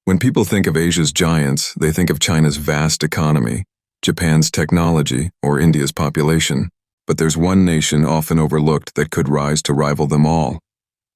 When people think of Asia's giants, they think of China's vast economy, Japan's technology, or India's population. But there's one nation often overlooked that could rise to rival them all: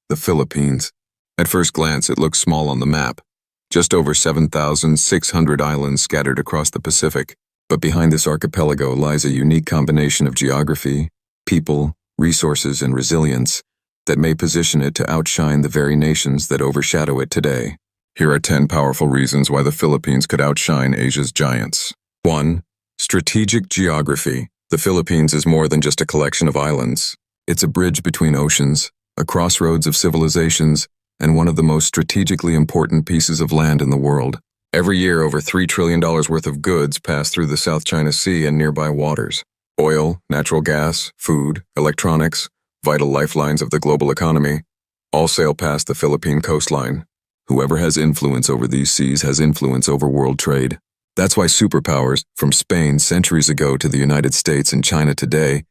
the Philippines. At first glance, it looks small on the map. Just over 7,600 islands scattered across the Pacific. But behind this archipelago lies a unique combination of geography, people, resources, and resilience that may position it to outshine the very nations that overshadow it today. Here are 10 powerful reasons why the Philippines could outshine Asia's giants. 1. Strategic geography. The Philippines is more than just a collection of islands. It's a bridge between oceans, a crossroads of civilizations, and one of the most strategically important pieces of land in the world. Every year, over $3 trillion worth of goods pass through the South China Sea and nearby waters. Oil, natural gas, food, electronics, vital lifelines of the global economy, all sail past the Philippine coastline. Whoever has influence over these seas has influence over world trade. That's why superpowers, from Spain centuries ago to the United States and China today,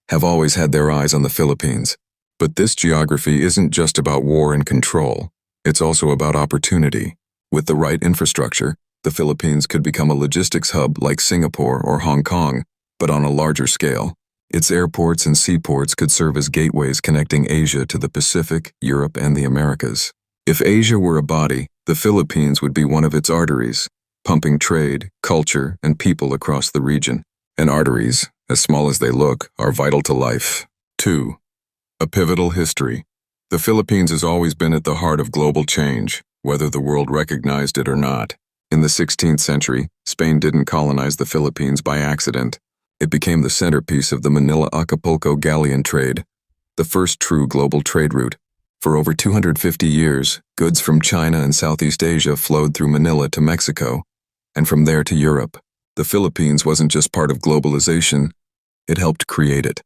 have always had their eyes on the Philippines. But this geography isn't just about war and control. It's also about opportunity. With the right infrastructure, the Philippines could become a logistics hub like Singapore or Hong Kong, but on a larger scale. Its airports and seaports could serve as gateways connecting Asia to the Pacific, Europe, and the Americas. If Asia were a body, the Philippines would be one of its arteries, pumping trade, culture, and people across the region. And arteries, as small as they look, are vital to life. 2. A pivotal history. The Philippines has always been at the heart of global change, whether the world recognized it or not. In the 16th century, Spain didn't colonize the Philippines by accident. It became the centerpiece of the Manila-Acapulco galleon trade, the first true global trade route. For over 250 years, goods from China and Southeast Asia flowed through Manila to Mexico, and from there to Europe. The Philippines wasn't just part of globalization, it helped create it.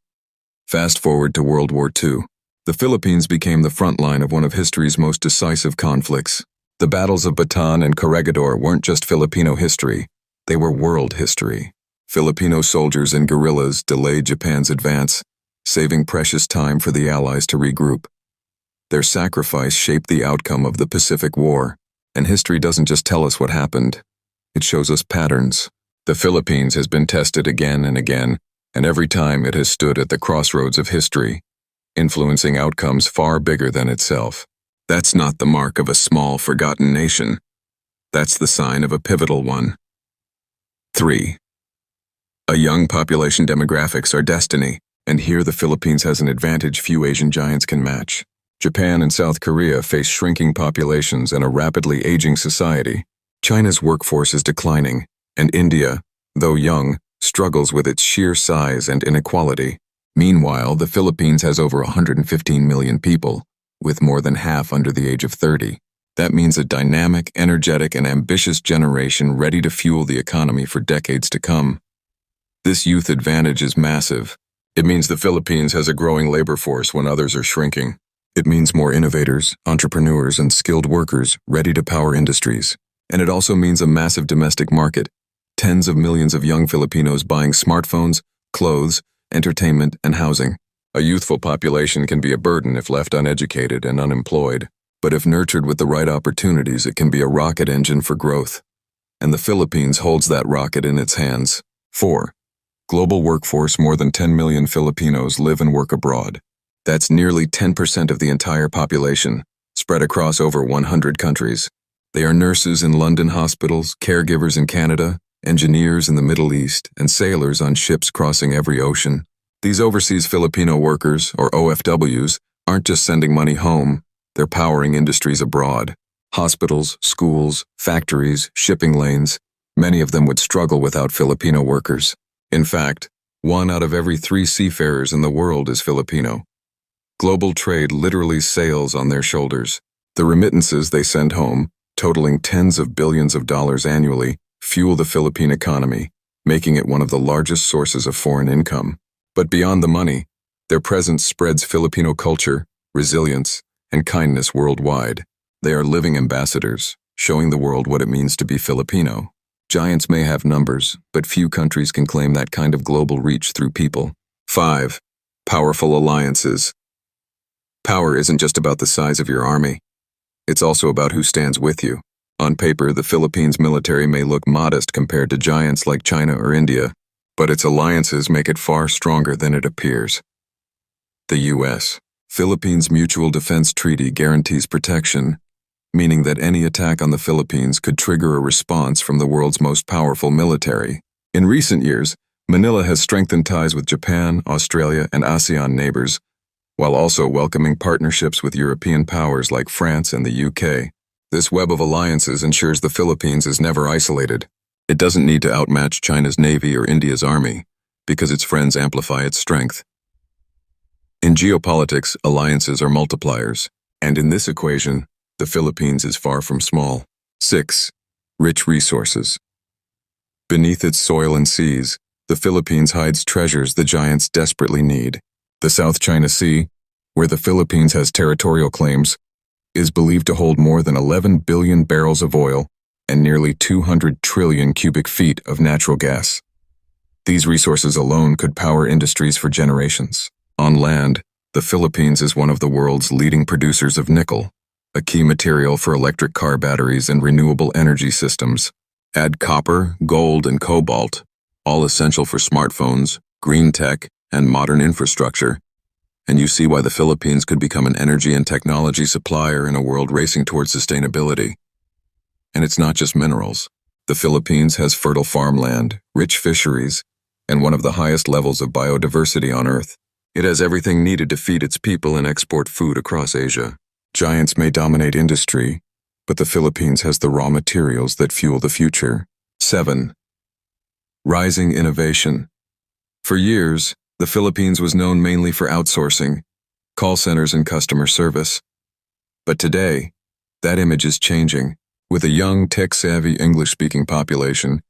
Fast forward to World War II. The Philippines became the front line of one of history's most decisive conflicts. The battles of Bataan and Corregidor weren't just Filipino history, they were world history. Filipino soldiers and guerrillas delayed Japan's advance, saving precious time for the Allies to regroup. Their sacrifice shaped the outcome of the Pacific War, and history doesn't just tell us what happened, it shows us patterns. The Philippines has been tested again and again, and every time it has stood at the crossroads of history, influencing outcomes far bigger than itself. That's not the mark of a small, forgotten nation. That's the sign of a pivotal one. 3. A young population. Demographics are destiny, and here the Philippines has an advantage few Asian giants can match. Japan and South Korea face shrinking populations and a rapidly aging society. China's workforce is declining, and India, though young, struggles with its sheer size and inequality. Meanwhile, the Philippines has over 115 million people, with more than half under the age of 30. That means a dynamic, energetic, and ambitious generation ready to fuel the economy for decades to come. This youth advantage is massive. It means the Philippines has a growing labor force when others are shrinking. It means more innovators, entrepreneurs, and skilled workers ready to power industries. And it also means a massive domestic market. Tens of millions of young Filipinos buying smartphones, clothes, entertainment, and housing. A youthful population can be a burden if left uneducated and unemployed. But if nurtured with the right opportunities, it can be a rocket engine for growth. And the Philippines holds that rocket in its hands. 4. Global workforce. More than 10 million Filipinos live and work abroad. That's nearly 10% of the entire population, spread across over 100 countries. They are nurses in London hospitals, caregivers in Canada, engineers in the Middle East, and sailors on ships crossing every ocean. These overseas Filipino workers, or OFWs, aren't just sending money home, they're powering industries abroad. Hospitals, schools, factories, shipping lanes, many of them would struggle without Filipino workers. In fact, 1 out of every 3 seafarers in the world is Filipino. Global trade literally sails on their shoulders. The remittances they send home, totaling tens of billions of dollars annually, fuel the Philippine economy, making it one of the largest sources of foreign income. But beyond the money, their presence spreads Filipino culture, resilience, and kindness worldwide. They are living ambassadors, showing the world what it means to be Filipino. Giants may have numbers, but few countries can claim that kind of global reach through people. 5. Powerful alliances. Power isn't just about the size of your army. It's also about who stands with you. On paper, the Philippines military may look modest compared to giants like China or India, but its alliances make it far stronger than it appears. The U.S. Philippines Mutual Defense Treaty guarantees protection, meaning that any attack on the Philippines could trigger a response from the world's most powerful military. In recent years, Manila has strengthened ties with Japan, Australia, and ASEAN neighbors, while also welcoming partnerships with European powers like France and the UK. This web of alliances ensures the Philippines is never isolated. It doesn't need to outmatch China's Navy or India's army, because its friends amplify its strength. In geopolitics, alliances are multipliers, and in this equation, the Philippines is far from small. 6. Rich resources. Beneath its soil and seas, the Philippines hides treasures the giants desperately need. The South China Sea, where the Philippines has territorial claims, is believed to hold more than 11 billion barrels of oil and nearly 200 trillion cubic feet of natural gas. These resources alone could power industries for generations. On land, the Philippines is one of the world's leading producers of nickel, a key material for electric car batteries and renewable energy systems. Add copper, gold, and cobalt, all essential for smartphones, green tech, and modern infrastructure, and you see why the Philippines could become an energy and technology supplier in a world racing towards sustainability. And it's not just minerals. The Philippines has fertile farmland, rich fisheries, and one of the highest levels of biodiversity on Earth. It has everything needed to feed its people and export food across Asia. Giants may dominate industry, but the Philippines has the raw materials that fuel the future. 7. Rising innovation. For years, the Philippines was known mainly for outsourcing, call centers and customer service. But today, that image is changing. With a young, tech-savvy English-speaking population,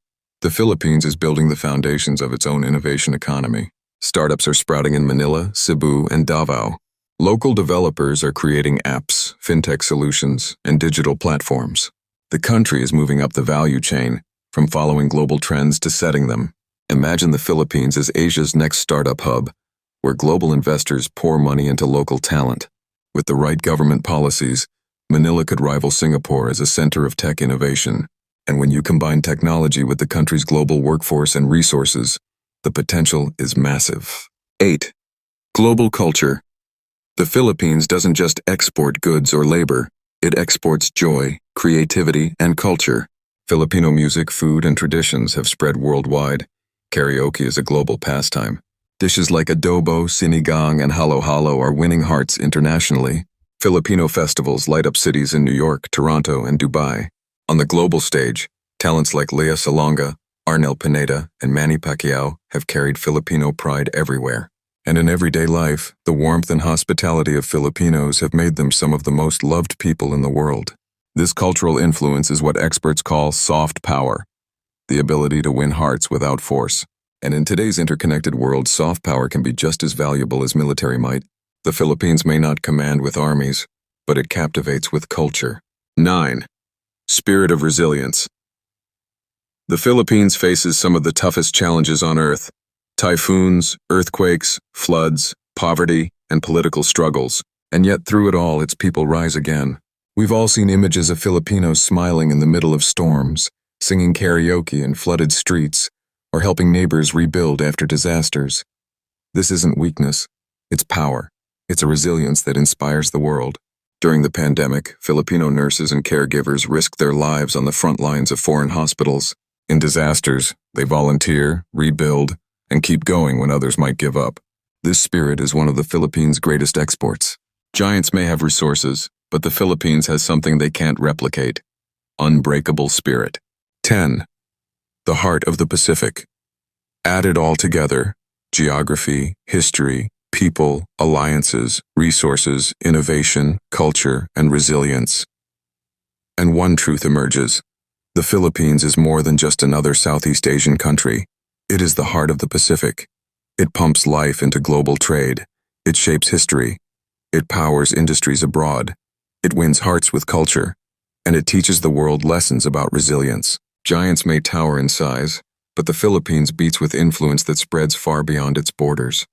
the Philippines is building the foundations of its own innovation economy. Startups are sprouting in Manila, Cebu, and Davao. Local developers are creating apps, fintech solutions, and digital platforms. The country is moving up the value chain, from following global trends to setting them. Imagine the Philippines as Asia's next startup hub, where global investors pour money into local talent. With the right government policies, Manila could rival Singapore as a center of tech innovation. And when you combine technology with the country's global workforce and resources, the potential is massive. 8. Global culture. The Philippines doesn't just export goods or labor, it exports joy, creativity, and culture. Filipino music, food, and traditions have spread worldwide. Karaoke is a global pastime. Dishes like adobo, sinigang, and halo-halo are winning hearts internationally. Filipino festivals light up cities in New York, Toronto, and Dubai. On the global stage, talents like Lea Salonga, Arnel Pineda, and Manny Pacquiao have carried Filipino pride everywhere. And in everyday life, the warmth and hospitality of Filipinos have made them some of the most loved people in the world. This cultural influence is what experts call soft power, the ability to win hearts without force. And in today's interconnected world, soft power can be just as valuable as military might. The Philippines may not command with armies, but it captivates with culture. 9. Spirit of resilience. The Philippines faces some of the toughest challenges on Earth: typhoons, earthquakes, floods, poverty, and political struggles. And yet through it all, its people rise again. We've all seen images of Filipinos smiling in the middle of storms, singing karaoke in flooded streets, or helping neighbors rebuild after disasters. This isn't weakness, it's power. It's a resilience that inspires the world. During the pandemic, Filipino nurses and caregivers risked their lives on the front lines of foreign hospitals. In disasters, they volunteer, rebuild, and keep going when others might give up. This spirit is one of the Philippines' greatest exports. Giants may have resources, but the Philippines has something they can't replicate: unbreakable spirit. 10. The heart of the Pacific. Add it all together: geography, history, people, alliances, resources, innovation, culture, and resilience. And one truth emerges: the Philippines is more than just another Southeast Asian country. It is the heart of the Pacific. It pumps life into global trade. It shapes history. It powers industries abroad. It wins hearts with culture. And it teaches the world lessons about resilience. Giants may tower in size, but the Philippines beats with influence that spreads far beyond its borders.